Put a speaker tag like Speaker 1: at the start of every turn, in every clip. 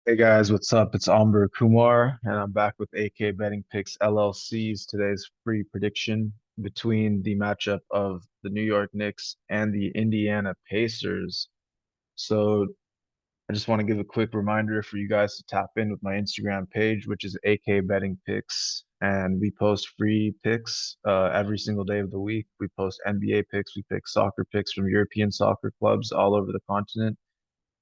Speaker 1: Hey guys, what's up? It's Amber Kumar, and I'm back with AK Betting Picks LLC's today's free prediction between the matchup of the New York Knicks and the Indiana Pacers. So I just want to give a quick reminder for you guys to tap in with my Instagram page, which is AK Betting Picks, and we post free picks every single day of the week. We post NBA picks, we pick soccer picks from European soccer clubs all over the continent.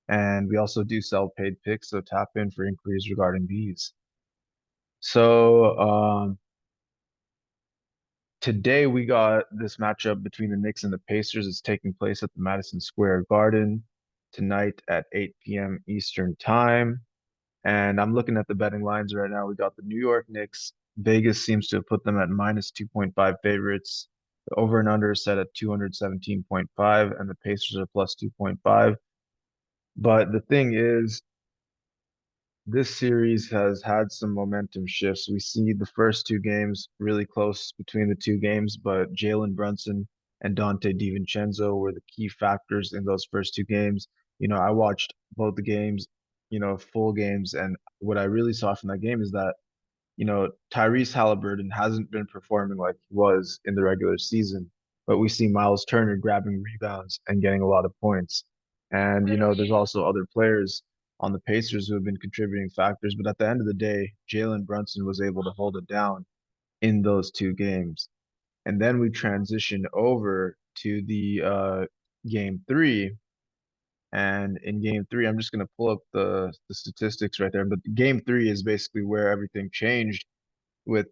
Speaker 1: And we also do sell paid picks, so tap in for inquiries regarding these. So today we got this matchup between the Knicks and the Pacers. It's taking place at the Madison Square Garden tonight at 8 p.m. Eastern Time. And I'm looking at the betting lines right now. We got the New York Knicks. Vegas seems to have put them at minus 2.5 favorites. The over and under is set at 217.5, and the Pacers are plus 2.5. But the thing is, this series has had some momentum shifts. We see the first two games really close between the two games, but Jalen Brunson and Dante DiVincenzo were the key factors in those first two games. I watched both the games, full games, and what I really saw from that game is that Tyrese Halliburton hasn't been performing like he was in the regular season, but we see Miles Turner grabbing rebounds and getting a lot of points. And, there's also other players on the Pacers who have been contributing factors, but at the end of the day, Jalen Brunson was able to hold it down in those two games. And then we transition over to the game three. And in game three, I'm just going to pull up the statistics right there. But game three is basically where everything changed with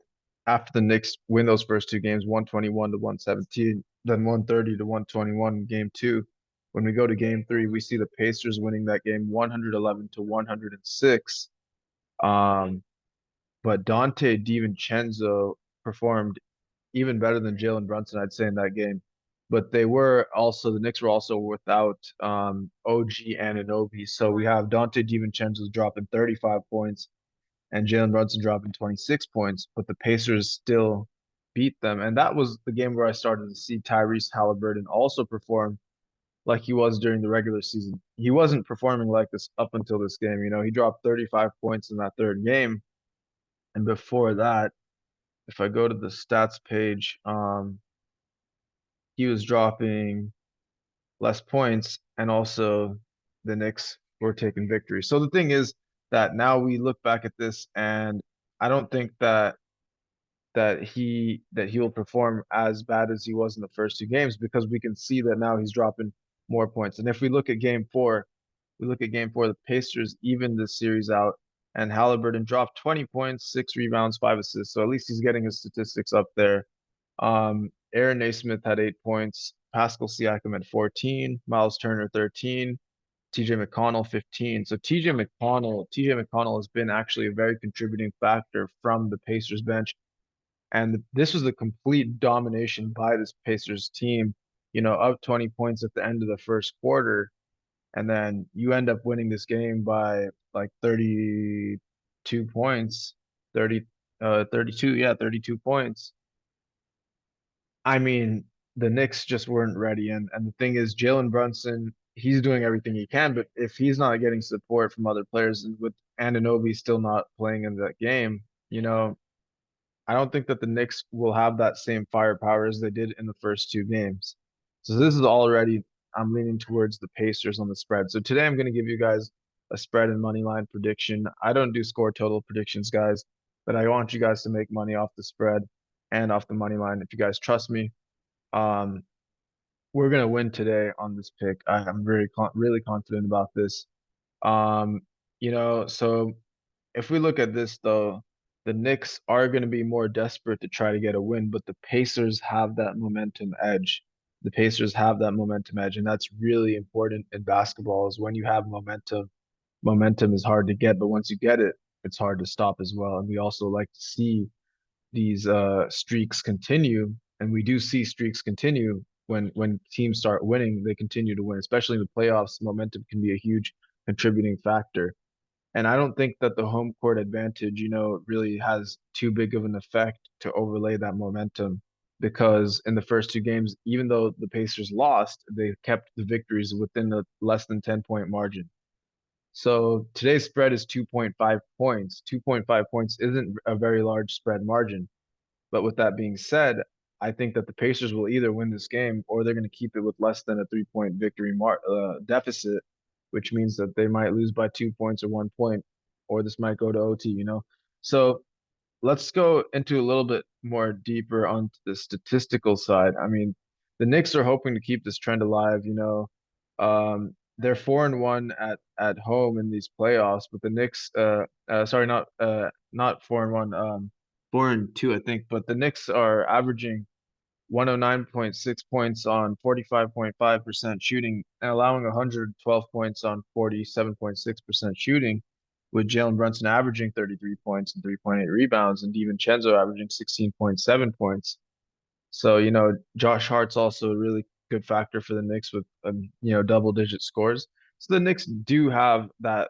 Speaker 1: after the Knicks win those first two games, 121 to 117, then 130 to 121 game two. When we go to game three, we see the Pacers winning that game 111 to 106. Um, but Dante DiVincenzo performed even better than Jalen Brunson, I'd say, in that game. But the Knicks were also without OG Anunoby. So we have Dante DiVincenzo dropping 35 points and Jalen Brunson dropping 26 points, but the Pacers still beat them. And that was the game where I started to see Tyrese Halliburton also perform like he was during the regular season. He wasn't performing like this up until this game. He dropped 35 points in that third game. And before that, if I go to the stats page, he was dropping less points, and also the Knicks were taking victory. So the thing is that now we look back at this, and I don't think that he will perform as bad as he was in the first two games because we can see that now he's dropping more points. And if we look at game four, the Pacers even this series out, and Halliburton dropped 20 points, 6 rebounds, 5 assists. So at least he's getting his statistics up there. Aaron Naismith had 8 points, Pascal Siakam had 14, Miles Turner 13, TJ McConnell 15. So TJ McConnell has been actually a very contributing factor from the Pacers bench. And this was a complete domination by this Pacers team, up 20 points at the end of the first quarter. And then you end up winning this game by like 32 points, 30, 32, yeah, 32 points. I mean, the Knicks just weren't ready. And the thing is, Jalen Brunson, he's doing everything he can, but if he's not getting support from other players and with Anunoby still not playing in that game, I don't think that the Knicks will have that same firepower as they did in the first two games. So this is already, I'm leaning towards the Pacers on the spread. So today I'm going to give you guys a spread and money line prediction. I don't do score total predictions, guys, but I want you guys to make money off the spread and off the money line. If you guys trust me, um, we're going to win today on this pick. I'm really confident about this. Um, so if we look at this though, the Knicks are going to be more desperate to try to get a win, but the Pacers have that momentum edge. The Pacers have that momentum edge, and that's really important in basketball is when you have momentum. Momentum is hard to get, but once you get it, it's hard to stop as well. And we also like to see these streaks continue, and we do see streaks continue when teams start winning, they continue to win, especially in the playoffs. Momentum can be a huge contributing factor. And I don't think that the home court advantage, really has too big of an effect to overlay that momentum because in the first two games, even though the Pacers lost, they kept the victories within a less than 10-point margin. So today's spread is 2.5 points. 2.5 points isn't a very large spread margin. But with that being said, I think that the Pacers will either win this game or they're going to keep it with less than a 3 point victory deficit, which means that they might lose by 2 points or 1 point, or this might go to OT. So let's go into a little bit more deeper on the statistical side. I mean, the Knicks are hoping to keep this trend alive. They're 4-1 at home in these playoffs, but the Knicks, sorry, not 4-1, 4-2, I think, but the Knicks are averaging 109.6 points on 45.5% shooting and allowing 112 points on 47.6% shooting, with Jalen Brunson averaging 33 points and 3.8 rebounds and DiVincenzo averaging 16.7 points. So, Josh Hart's also a really good factor for the Knicks with double-digit scores. So the Knicks do have that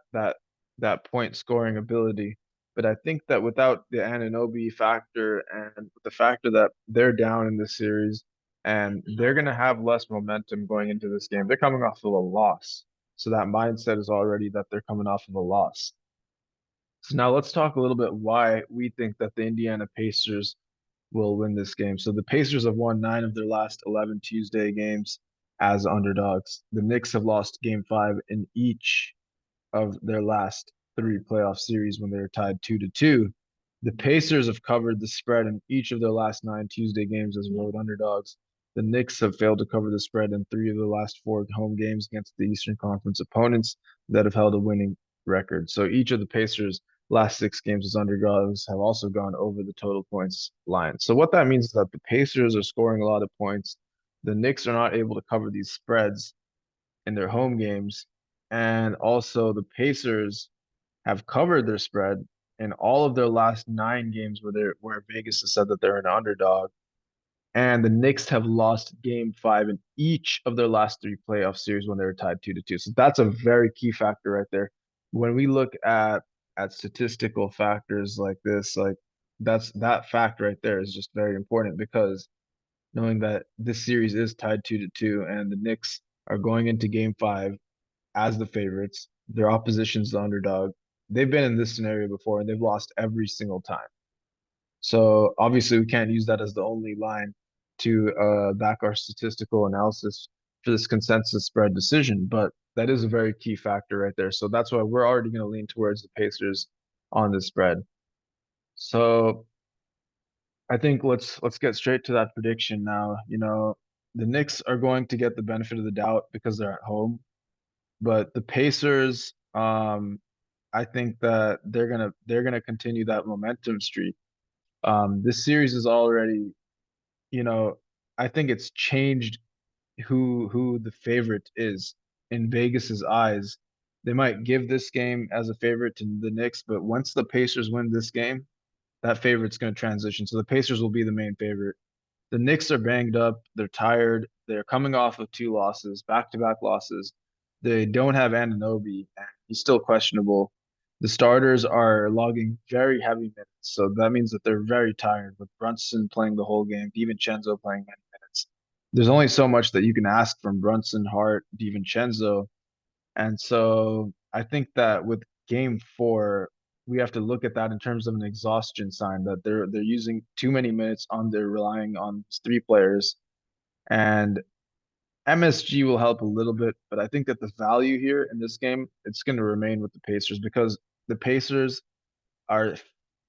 Speaker 1: point scoring ability. But I think that without the Anunoby factor and the factor that they're down in this series and they're going to have less momentum going into this game. They're coming off of a loss. So that mindset is already that they're coming off of a loss. So now let's talk a little bit why we think that the Indiana Pacers will win this game. So the Pacers have won 9 of their last 11 Tuesday games as underdogs. The Knicks have lost game 5 in each of their last 3 playoff series when they were tied 2-2. The Pacers have covered the spread in each of their last 9 Tuesday games as road underdogs. The Knicks have failed to cover the spread in 3 of the last 4 home games against the Eastern Conference opponents that have held a winning record. So each of the Pacers' last 6 games as underdogs have also gone over the total points line. So what that means is that the Pacers are scoring a lot of points. The Knicks are not able to cover these spreads in their home games. And also the Pacers have covered their spread in all of their last 9 games where Vegas has said that they're an underdog. And the Knicks have lost game 5 in each of their last 3 playoff series when they were tied 2-2. So that's a very key factor right there. When we look at statistical factors like this, like that fact right there is just very important because knowing that this series is tied 2-2 and the Knicks are going into game 5 as the favorites. Their opposition's the underdog. They've been in this scenario before and they've lost every single time. So obviously we can't use that as the only line to back our statistical analysis for this consensus spread decision, but that is a very key factor right there. So that's why we're already going to lean towards the Pacers on this spread. So I think let's get straight to that prediction now. The Knicks are going to get the benefit of the doubt because they're at home, but the Pacers, I think that they're gonna continue that momentum streak. This series is already, you know, I think it's changed who the favorite is in Vegas's eyes. They might give this game as a favorite to the Knicks, but once the Pacers win this game, that favorite's going to transition. So the Pacers will be the main favorite. The Knicks are banged up. They're tired. They're coming off of 2 losses, back-to-back losses. They don't have Anunoby, and he's still questionable. The starters are logging very heavy minutes, so that means that they're very tired. With Brunson playing the whole game, DiVincenzo playing many minutes. There's only so much that you can ask from Brunson, Hart, DiVincenzo, and so I think that with game 4, we have to look at that in terms of an exhaustion sign that they're using too many minutes on they're relying on 3 players. And MSG will help a little bit, but I think that the value here in this game, it's going to remain with the Pacers because the Pacers are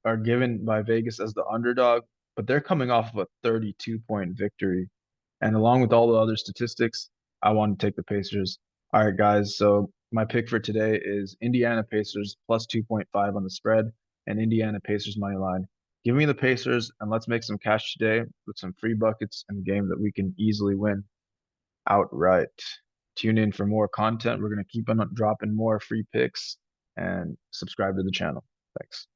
Speaker 1: are given by Vegas as the underdog, but they're coming off of a 32-point victory. And along with all the other statistics, I want to take the Pacers. All right, guys. So my pick for today is Indiana Pacers plus 2.5 on the spread and Indiana Pacers money line. Give me the Pacers and let's make some cash today with some free buckets and a game that we can easily win outright. Tune in for more content. We're going to keep on dropping more free picks and subscribe to the channel. Thanks.